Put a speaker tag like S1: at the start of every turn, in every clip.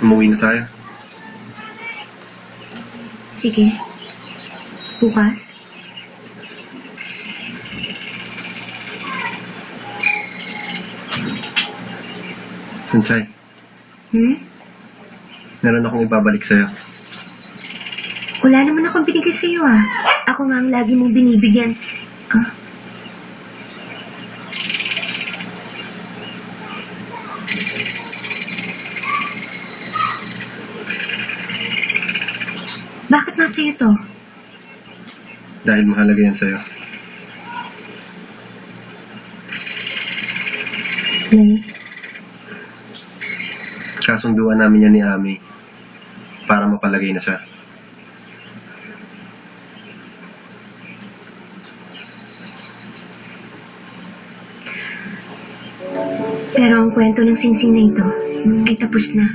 S1: Umuwi na tayo.
S2: Sige. Bukas?
S1: Sanchay, meron akong ibabalik sa'yo.
S2: Wala naman akong binigay sa'yo ah. Ako nga ang lagi mong binibigyan. Ah? Bakit nasa iyo to?
S1: Dahil mahalaga yan sa'yo.
S2: Nay?
S1: Kasunduan namin yan ni Ami para mapalagay na siya.
S2: Pero ang kwento ng singsing na ito ay tapos na.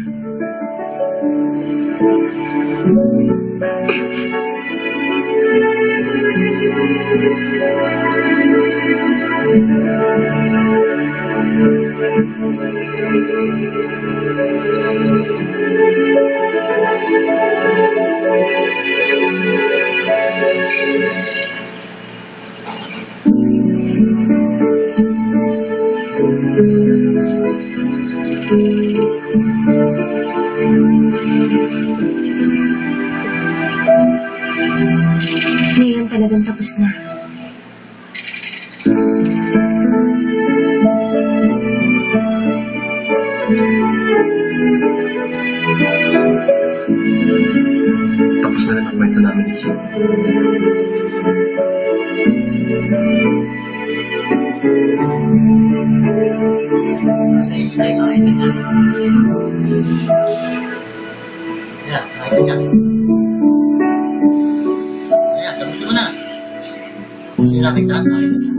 S2: Ngayon talagang tapos na.
S1: Tapos na rin ang kwento namin ni Kim.
S3: Ay, nakita niya. Ayan, nakita niya. Ayan, gamitin mo na. Hindi nakita. Nakita niya.